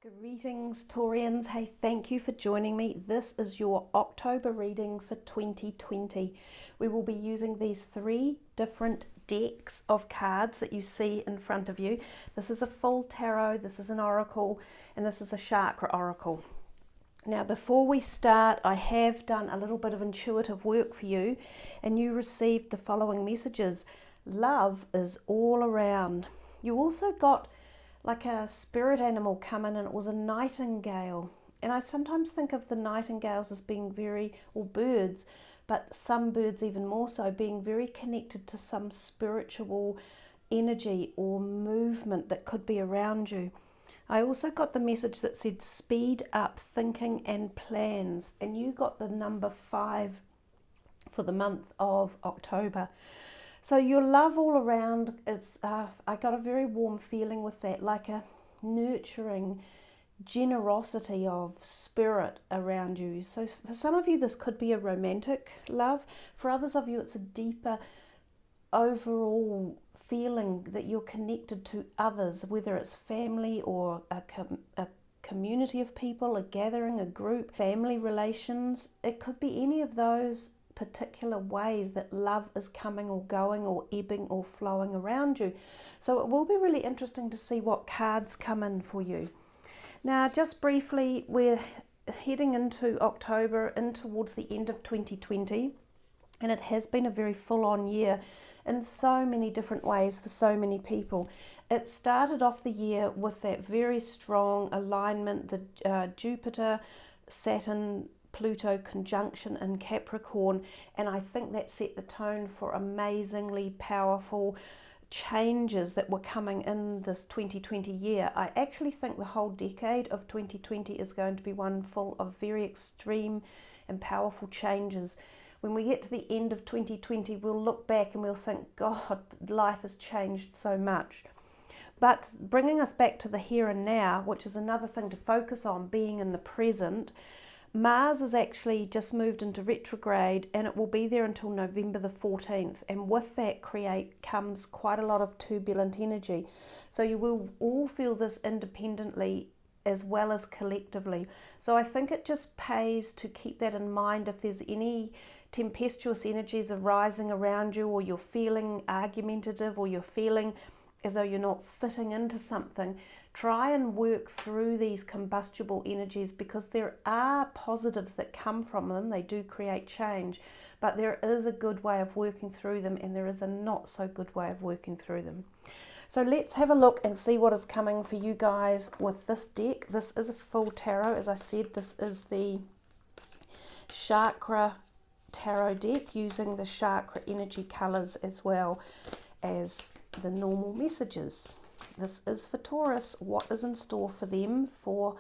Greetings Taurians, hey, thank you for joining me. This is your October reading for 2020. We will be using these three different decks of cards that you see in front of you. This is a full tarot, this is an oracle, and this is a chakra oracle. Now before we start, I have done a little bit of intuitive work for you, and you received the following messages. Love is all around. You also got like a spirit animal come in, and it was a nightingale. And I sometimes think of the nightingales as being or birds, but some birds even more so, being very connected to some spiritual energy or movement that could be around you. I also got the message that said speed up thinking and plans, and you got the number 5 for the month of October. So your love all around is, I got a very warm feeling with that, like a nurturing generosity of spirit around you. So for some of you, this could be a romantic love. For others of you, it's a deeper overall feeling that you're connected to others, whether it's family or a community of people, a gathering, a group, family relations. It could be any of those particular ways that love is coming or going or ebbing or flowing around you. So it will be really interesting to see what cards come in for you. Now, just briefly, we're heading into October, in towards the end of 2020, and it has been a very full-on year in so many different ways for so many people. It started off the year with that very strong alignment, the Jupiter, Saturn, Pluto conjunction in Capricorn, and I think that set the tone for amazingly powerful changes that were coming in this 2020 year. I actually think the whole decade of 2020 is going to be one full of very extreme and powerful changes. When we get to the end of 2020, we'll look back and we'll think, God, life has changed so much. But bringing us back to the here and now, which is another thing to focus on, being in the present, Mars has actually just moved into retrograde, and it will be there until November the 14th, and with that comes quite a lot of turbulent energy. So you will all feel this independently as well as collectively. So I think it just pays to keep that in mind. If there's any tempestuous energies arising around you, or you're feeling argumentative, or you're feeling as though you're not fitting into something, try and work through these combustible energies, because there are positives that come from them. They do create change, but there is a good way of working through them, and there is a not so good way of working through them. So let's have a look and see what is coming for you guys with this deck. This is a full tarot. As I said, this is the chakra tarot deck, using the chakra energy colors as well as the normal messages. This is for Taurus. What is in store for them for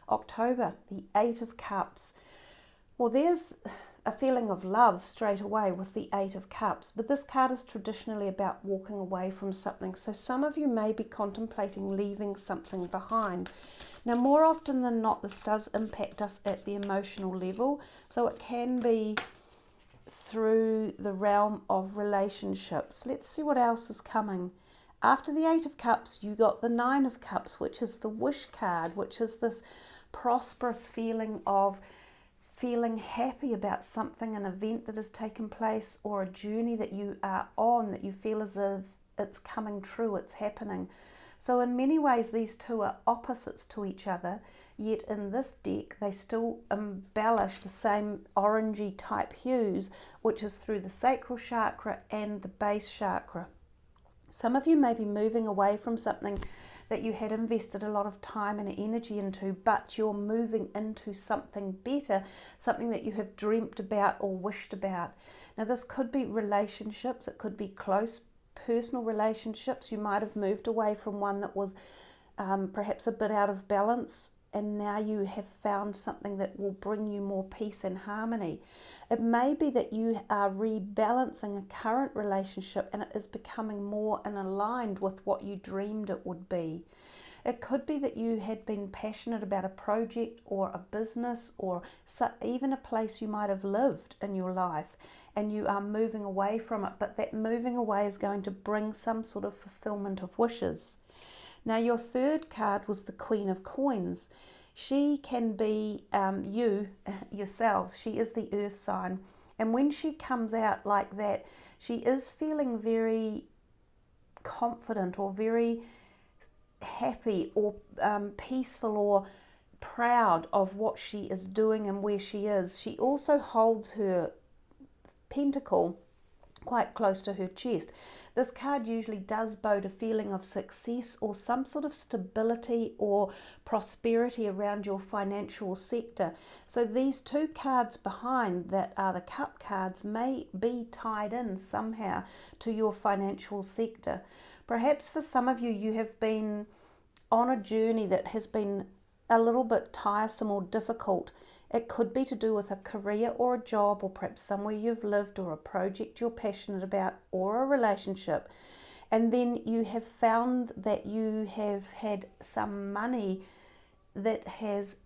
October? The 8 of Cups. Well, there's a feeling of love straight away with the 8 of Cups, but this card is traditionally about walking away from something. So some of you may be contemplating leaving something behind. Now, more often than not, this does impact us at the emotional level. So it can be through the realm of relationships. Let's see what else is coming. After the 8 of Cups, you got the 9 of Cups, which is the wish card, which is this prosperous feeling of feeling happy about something, an event that has taken place, or a journey that you are on, that you feel as if it's coming true, it's happening. So in many ways, these two are opposites to each other, yet in this deck, they still embellish the same orangey type hues, which is through the sacral chakra and the base chakra. Some of you may be moving away from something that you had invested a lot of time and energy into, but you're moving into something better, something that you have dreamt about or wished about. Now, this could be relationships, it could be close personal relationships. You might have moved away from one that was perhaps a bit out of balance, and now you have found something that will bring you more peace and harmony. It may be that you are rebalancing a current relationship, and it is becoming more in aligned with what you dreamed it would be. It could be that you had been passionate about a project or a business, or even a place you might have lived in your life, and you are moving away from it, but that moving away is going to bring some sort of fulfillment of wishes. Now your third card was the Queen of Coins. She can be yourselves. She is the earth sign. And when she comes out like that, she is feeling very confident or very happy or peaceful or proud of what she is doing and where she is. She also holds her pentacle quite close to her chest. This card usually does bode a feeling of success or some sort of stability or prosperity around your financial sector. So these two cards behind that are the cup cards may be tied in somehow to your financial sector. Perhaps for some of you, you have been on a journey that has been a little bit tiresome or difficult. It could be to do with a career or a job, or perhaps somewhere you've lived, or a project you're passionate about, or a relationship. And then you have found that you have had some money that has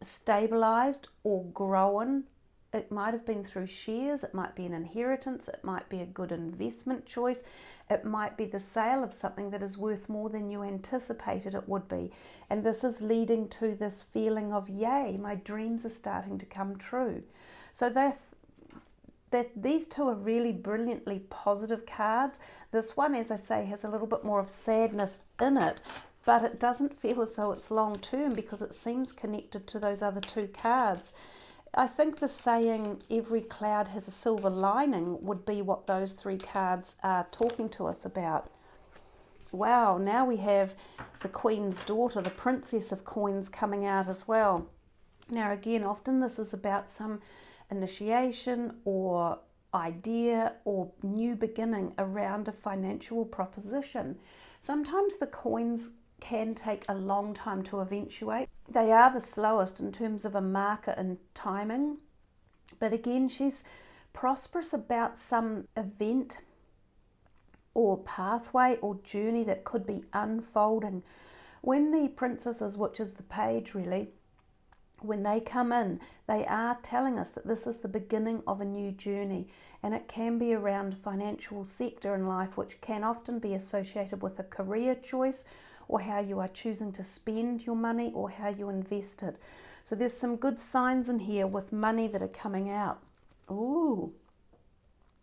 stabilized or grown. It might have been through shares, it might be an inheritance, it might be a good investment choice, it might be the sale of something that is worth more than you anticipated it would be. And this is leading to this feeling of, yay, my dreams are starting to come true. So these two are really brilliantly positive cards. This one, as I say, has a little bit more of sadness in it, but it doesn't feel as though it's long term because it seems connected to those other two cards. I think the saying, every cloud has a silver lining, would be what those three cards are talking to us about. Wow, now we have the Queen's daughter, the Princess of Coins, coming out as well. Now again, often this is about some initiation or idea or new beginning around a financial proposition. Sometimes the coins can take a long time to eventuate. They are the slowest in terms of a marker in timing, but again, she's prosperous about some event or pathway or journey that could be unfolding. When the princesses, which is the page really, when they come in, they are telling us that this is the beginning of a new journey, and it can be around financial sector in life, which can often be associated with a career choice, or how you are choosing to spend your money, or how you invest it. So there's some good signs in here with money that are coming out. Ooh,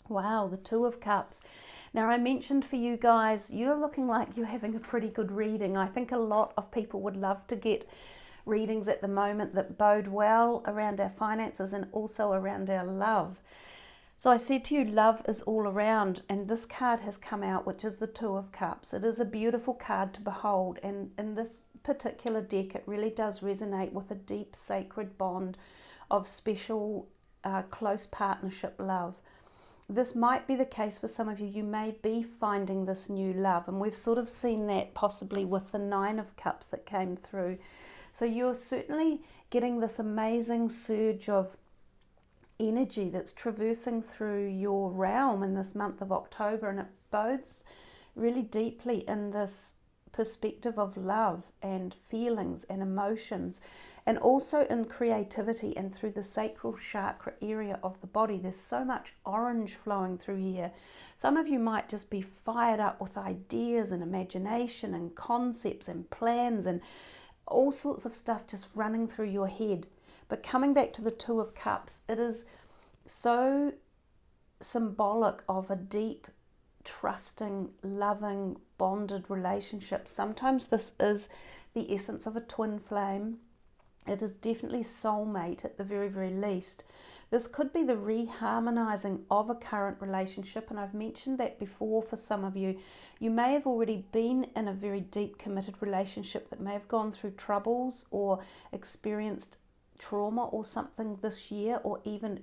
wow, the Two of Cups. Now I mentioned for you guys, you're looking like you're having a pretty good reading. I think a lot of people would love to get readings at the moment that bode well around our finances and also around our love. So I said to you, love is all around, and this card has come out, which is the Two of Cups. It is a beautiful card to behold, and in this particular deck, it really does resonate with a deep sacred bond of special, close partnership love. This might be the case for some of you. You may be finding this new love, and we've sort of seen that possibly with the Nine of Cups that came through. So you're certainly getting this amazing surge of energy that's traversing through your realm in this month of October, and it bodes really deeply in this perspective of love and feelings and emotions, and also in creativity and through the sacral chakra area of the body. There's so much orange flowing through here. Some of you might just be fired up with ideas and imagination and concepts and plans and all sorts of stuff just running through your head. But coming back to the Two of Cups, it is so symbolic of a deep, trusting, loving, bonded relationship. Sometimes this is the essence of a twin flame. It is definitely soulmate at the very, very least. This could be the reharmonizing of a current relationship, and I've mentioned that before for some of you. You may have already been in a very deep, committed relationship that may have gone through troubles or experienced trauma or something this year, or even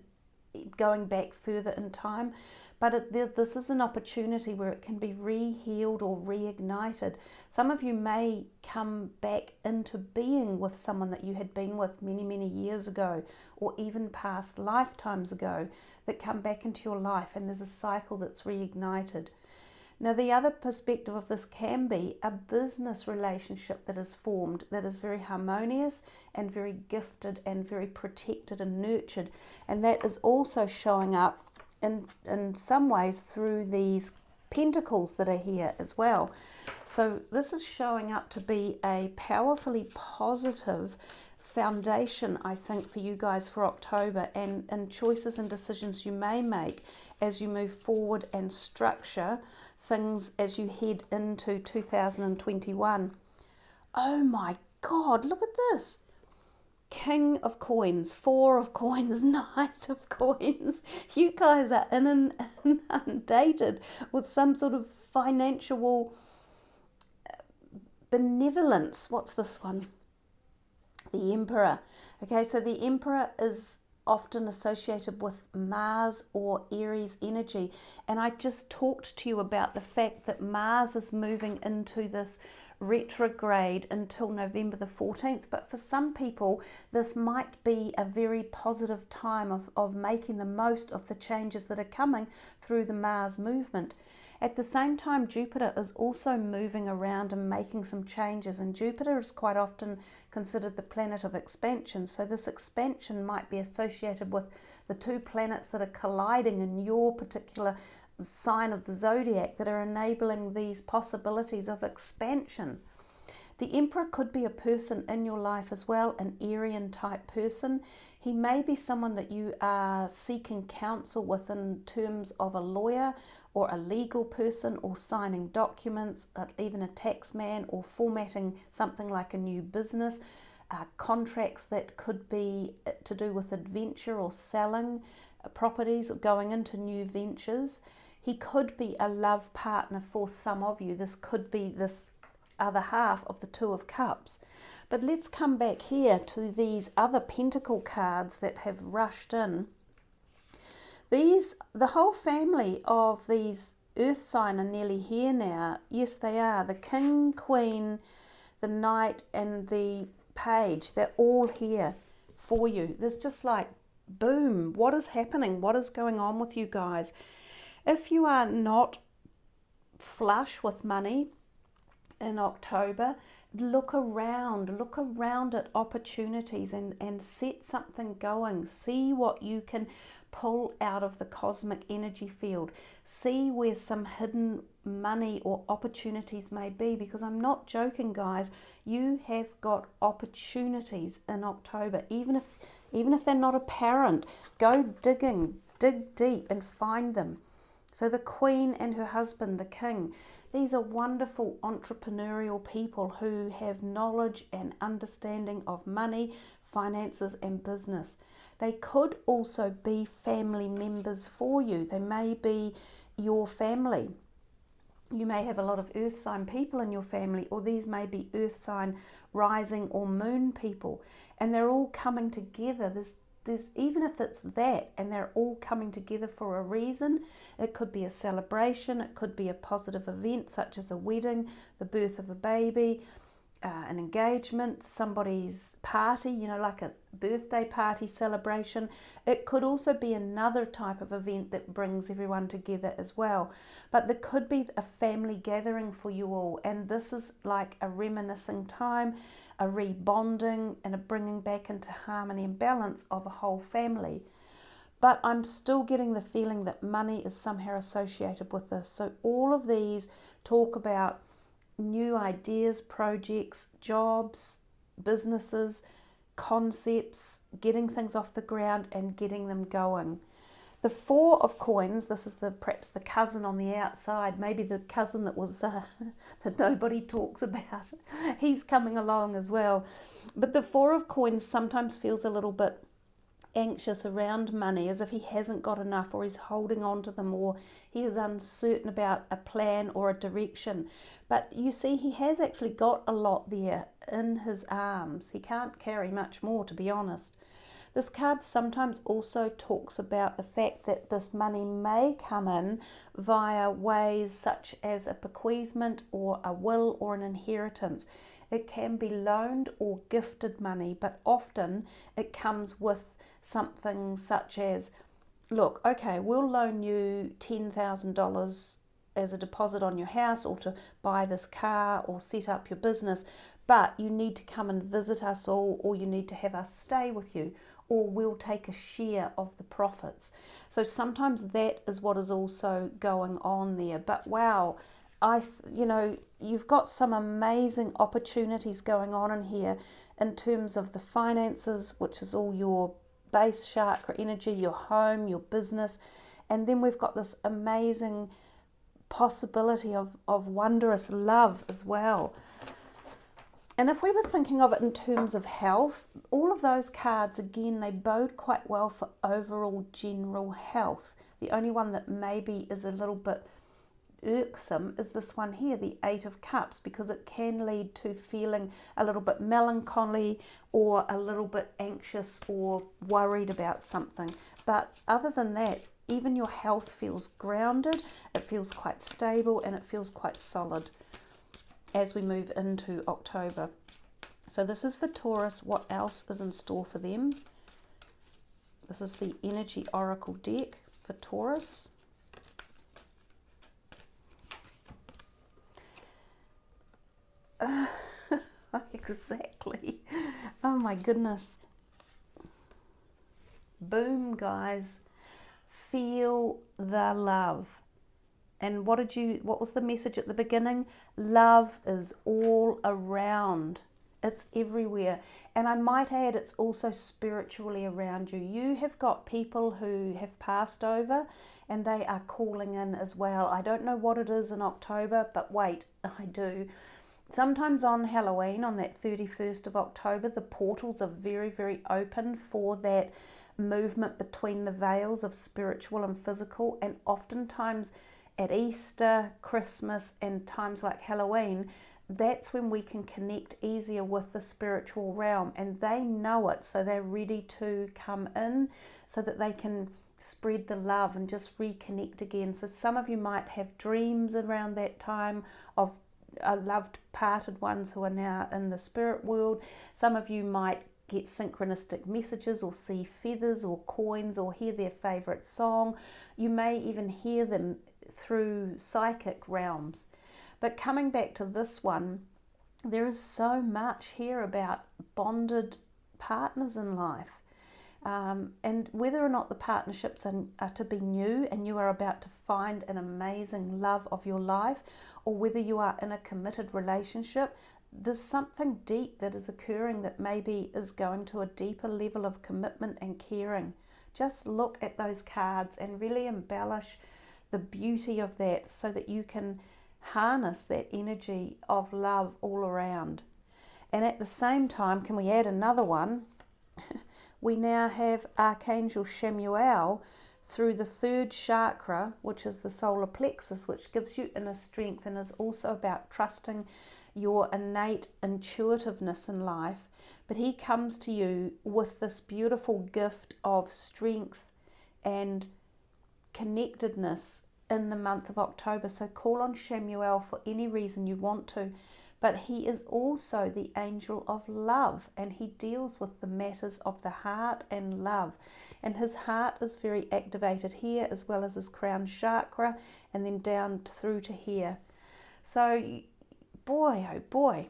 going back further in time. But this is an opportunity where it can be re-healed or reignited. Some of you may come back into being with someone that you had been with many, many years ago, or even past lifetimes ago, that come back into your life, and there's a cycle that's reignited. Now, the other perspective of this can be a business relationship that is formed, that is very harmonious and very gifted and very protected and nurtured. And that is also showing up in some ways through these pentacles that are here as well. So this is showing up to be a powerfully positive foundation, I think, for you guys for October, and choices and decisions you may make as you move forward and structure things as you head into 2021. Oh my God, look at this. King of coins, Four of coins, Knight of coins. You guys are inundated with some sort of financial benevolence. What's this one? The Emperor. Okay, so the Emperor is often associated with Mars or Aries energy. And I just talked to you about the fact that Mars is moving into this retrograde until November the 14th. But for some people, this might be a very positive time of making the most of the changes that are coming through the Mars movement. At the same time, Jupiter is also moving around and making some changes, and Jupiter is quite often considered the planet of expansion. So this expansion might be associated with the two planets that are colliding in your particular sign of the zodiac that are enabling these possibilities of expansion. The Emperor could be a person in your life as well, an Aryan type person. He may be someone that you are seeking counsel with in terms of a lawyer or a legal person, or signing documents, even a tax man, or formatting something like a new business, contracts that could be to do with adventure or selling properties or going into new ventures. He could be a love partner for some of you. This could be this other half of the Two of Cups. But let's come back here to these other pentacle cards that have rushed in. The whole family of these earth sign are nearly here now. Yes, they are. The King, Queen, the Knight, and the Page. They're all here for you. There's just like, boom, what is happening? What is going on with you guys? If you are not flush with money in October, look around at opportunities and set something going. See what you can pull out of the cosmic energy field. See where some hidden money or opportunities may be, because I'm not joking, guys. You have got opportunities in October, even if they're not apparent. Go digging, dig deep and find them. So the Queen and her husband, the King, these are wonderful entrepreneurial people who have knowledge and understanding of money, finances and business. They could also be family members for you. They may be your family. You may have a lot of earth sign people in your family, or these may be earth sign rising or moon people, and they're all coming together. There's even if it's that, and they're all coming together for a reason. It could be a celebration, it could be a positive event such as a wedding, the birth of a baby, an engagement, somebody's party, like a birthday party celebration. It could also be another type of event that brings everyone together as well. But there could be a family gathering for you all, and this is like a reminiscing time, a rebonding, and a bringing back into harmony and balance of a whole family. But I'm still getting the feeling that money is somehow associated with this. So all of these talk about new ideas, projects, jobs, businesses, concepts, getting things off the ground and getting them going. The Four of Coins, this is perhaps the cousin on the outside, maybe the cousin that was that nobody talks about. He's coming along as well. But the Four of Coins sometimes feels a little bit anxious around money, as if he hasn't got enough, or he's holding on to them, or he is uncertain about a plan or a direction. But you see, he has actually got a lot there in his arms. He can't carry much more, to be honest. This card sometimes also talks about the fact that this money may come in via ways such as a bequeathment or a will or an inheritance. It can be loaned or gifted money, but often it comes with something such as, look, okay, we'll loan you $10,000 as a deposit on your house, or to buy this car or set up your business, but you need to come and visit us all, or you need to have us stay with you, or we'll take a share of the profits. So sometimes that is what is also going on there. But wow, you know, you've got some amazing opportunities going on in here in terms of the finances, which is all your base chakra energy, your home, your business. And then we've got this amazing possibility of wondrous love as well. And if we were thinking of it in terms of health, all of those cards, again, they bode quite well for overall general health. The only one that maybe is a little bit irksome is this one here, the Eight of Cups, because it can lead to feeling a little bit melancholy or a little bit anxious or worried about something. But other than that, even your health feels grounded, it feels quite stable, and it feels quite solid as we move into October. So this is for Taurus. What else is in store for them? This is the Energy Oracle deck for Taurus. Exactly. Oh my goodness. Boom, guys. Feel the love. And what was the message at the beginning? Love is all around. It's everywhere. And I might add, it's also spiritually around you. You have got people who have passed over and they are calling in as well. I don't know what it is in October, but wait, I do. Sometimes on Halloween, on that 31st of October, the portals are very, very open for that movement between the veils of spiritual and physical. And oftentimes at Easter, Christmas, and times like Halloween, that's when we can connect easier with the spiritual realm, and they know it, so they're ready to come in so that they can spread the love and just reconnect again. So some of you might have dreams around that time of loved parted ones who are now in the spirit world. Some of you might get synchronistic messages or see feathers or coins or hear their favorite song. You may even hear them through psychic realms. But coming back to this one, there is so much here about bonded partners in life. And whether or not the partnerships are to be new and you are about to find an amazing love of your life, or whether you are in a committed relationship, there's something deep that is occurring that maybe is going to a deeper level of commitment and caring. Just look at those cards and really embellish the beauty of that so that you can harness that energy of love all around. And at the same time, can we add another one? We now have Archangel Shamuo through the third chakra, which is the solar plexus, which gives you inner strength and is also about trusting your innate intuitiveness in life. But he comes to you with this beautiful gift of strength and connectedness in the month of October. So call on Shamuel for any reason you want to. But he is also the angel of love, and he deals with the matters of the heart and love. And his heart is very activated here, as well as his crown chakra, and then down through to here. So, boy, oh boy,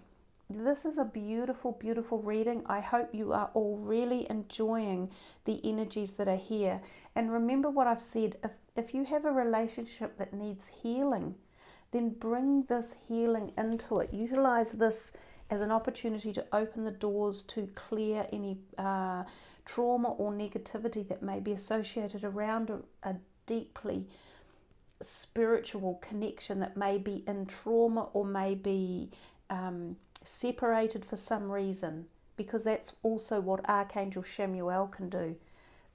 this is a beautiful, beautiful reading. I hope you are all really enjoying the energies that are here. And remember what I've said, if you have a relationship that needs healing, then bring this healing into it. Utilize this as an opportunity to open the doors to clear any trauma or negativity that may be associated around a deeply spiritual connection that may be in trauma or may be separated for some reason, because that's also what Archangel Shamuel can do.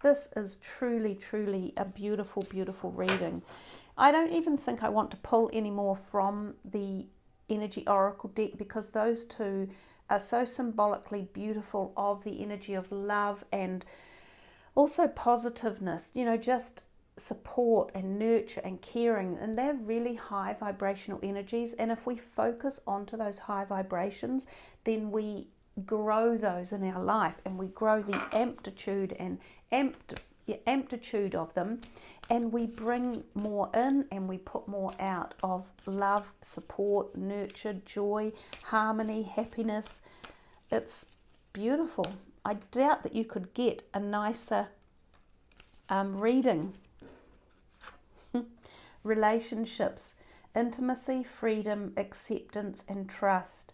This is truly, truly a beautiful, beautiful reading. I don't even think I want to pull any more from the Energy Oracle deck, because those two are so symbolically beautiful of the energy of love and also positiveness, you know, just support and nurture and caring. And they're really high vibrational energies. And if we focus onto those high vibrations, then we grow those in our life, and we grow the amplitude of them, and we bring more in and we put more out of love, support, nurture, joy, harmony, happiness. It's beautiful. I doubt that you could get a nicer reading relationships, intimacy, freedom, acceptance, and trust.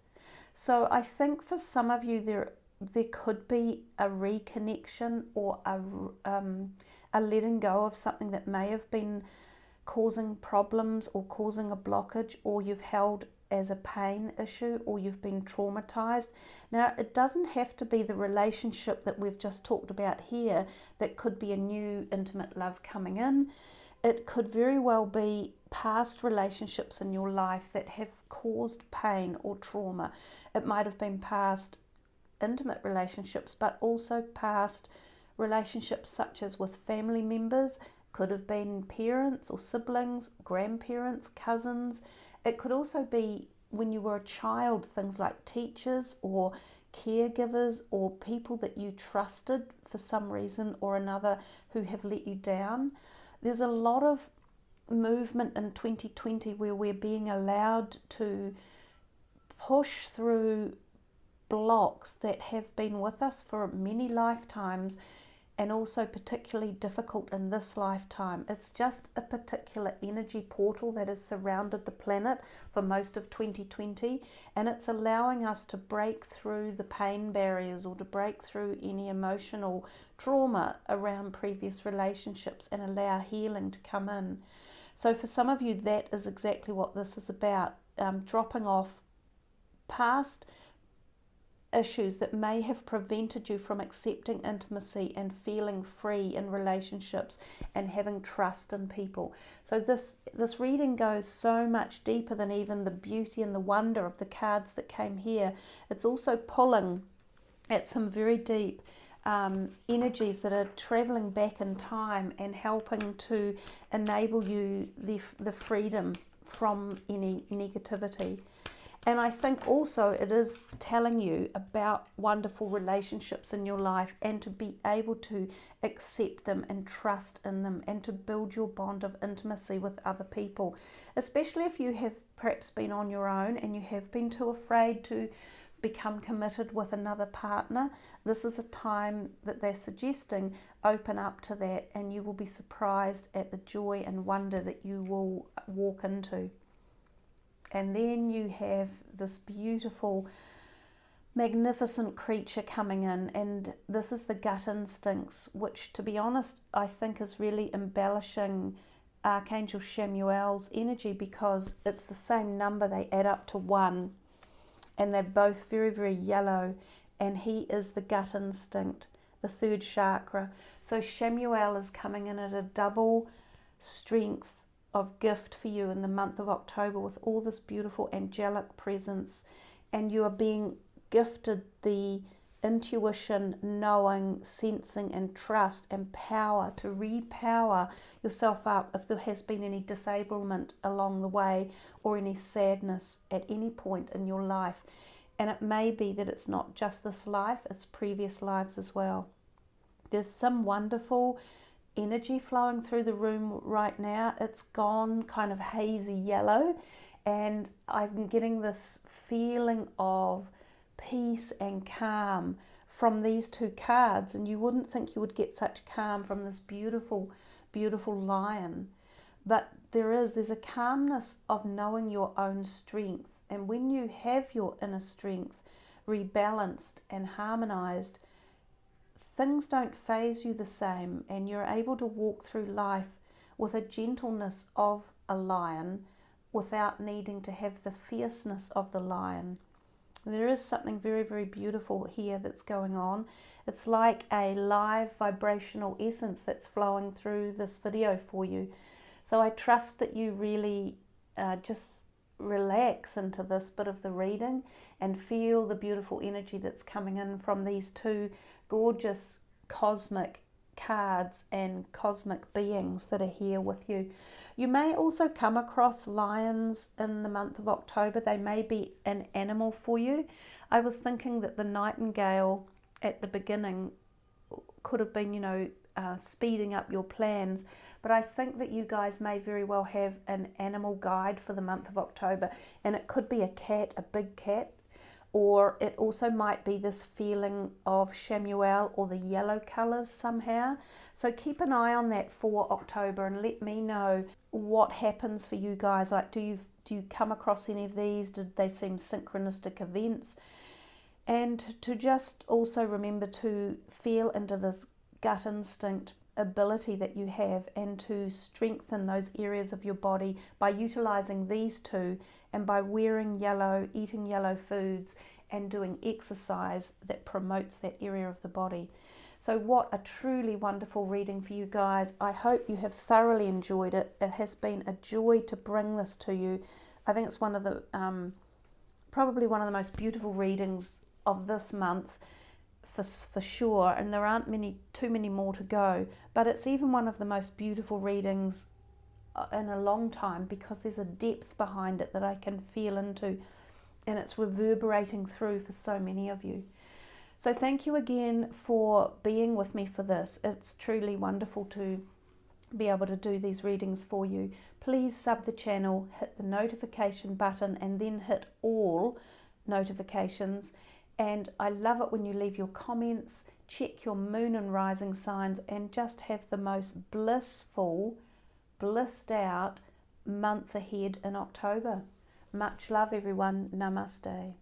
So I think for some of you there could be a reconnection or a letting go of something that may have been causing problems or causing a blockage, or you've held as a pain issue, or you've been traumatized. Now, it doesn't have to be the relationship that we've just talked about here. That could be a new intimate love coming in. It could very well be past relationships in your life that have caused pain or trauma. It might have been past intimate relationships, but also past relationships such as with family members. Could have been parents or siblings, grandparents, cousins. It could also be when you were a child, things like teachers or caregivers or people that you trusted for some reason or another who have let you down. There's a lot of movement in 2020 where we're being allowed to push through blocks that have been with us for many lifetimes, and also particularly difficult in this lifetime. It's just a particular energy portal that has surrounded the planet for most of 2020, and it's allowing us to break through the pain barriers or to break through any emotional trauma around previous relationships and allow healing to come in. So for some of you, that is exactly what this is about, dropping off past issues that may have prevented you from accepting intimacy and feeling free in relationships and having trust in people. So this reading goes so much deeper than even the beauty and the wonder of the cards that came here. It's also pulling at some very deep energies that are traveling back in time and helping to enable you the freedom from any negativity. And I think also it is telling you about wonderful relationships in your life, and to be able to accept them and trust in them, and to build your bond of intimacy with other people, especially if you have perhaps been on your own and you have been too afraid to become committed with another partner. This is a time that they're suggesting open up to that, and you will be surprised at the joy and wonder that you will walk into. And then you have this beautiful, magnificent creature coming in, and this is the gut instincts, which, to be honest, I think is really embellishing Archangel Shamuel's energy, because it's the same number, they add up to 1, and they're both very, very yellow, and he is the gut instinct, the third chakra. So Shamuel is coming in at a double strength of gift for you in the month of October, with all this beautiful angelic presence, and you are being gifted the intuition, knowing, sensing and trust and power to repower yourself up if there has been any disablement along the way or any sadness at any point in your life. And it may be that it's not just this life, it's previous lives as well. There's some wonderful energy flowing through the room right now. It's gone kind of hazy yellow, and I'm getting this feeling of peace and calm from these two cards, and you wouldn't think you would get such calm from this beautiful, beautiful lion. But there's a calmness of knowing your own strength, and when you have your inner strength rebalanced and harmonized, things don't faze you the same, and you're able to walk through life with a gentleness of a lion without needing to have the fierceness of the lion. There is something very, very beautiful here that's going on. It's like a live vibrational essence that's flowing through this video for you. So I trust that you really just relax into this bit of the reading and feel the beautiful energy that's coming in from these two gorgeous cosmic cards and cosmic beings that are here with you. You may also come across lions in the month of October. They may be an animal for you. I was thinking that the nightingale at the beginning could have been, speeding up your plans, but I think that you guys may very well have an animal guide for the month of October, and it could be a cat, a big cat, or it also might be this feeling of Shamuo or the yellow colours somehow. So keep an eye on that for October and let me know what happens for you guys. Like, do you come across any of these? Did they seem synchronistic events? And to just also remember to feel into this gut instinct ability that you have, and to strengthen those areas of your body by utilizing these two, and by wearing yellow, eating yellow foods, and doing exercise that promotes that area of the body. So what a truly wonderful reading for you guys. I hope you have thoroughly enjoyed it. It has been a joy to bring this to you. I think it's one of the probably one of the most beautiful readings of this month, for sure, and there aren't too many more to go, but it's even one of the most beautiful readings in a long time, because there's a depth behind it that I can feel into, and it's reverberating through for so many of you. So thank you again for being with me for this. It's truly wonderful to be able to do these readings for you. Please sub the channel, hit the notification button, and then hit all notifications. And I love it when you leave your comments, check your moon and rising signs, and just have the most blissful, blissed out month ahead in October. Much love, everyone. Namaste.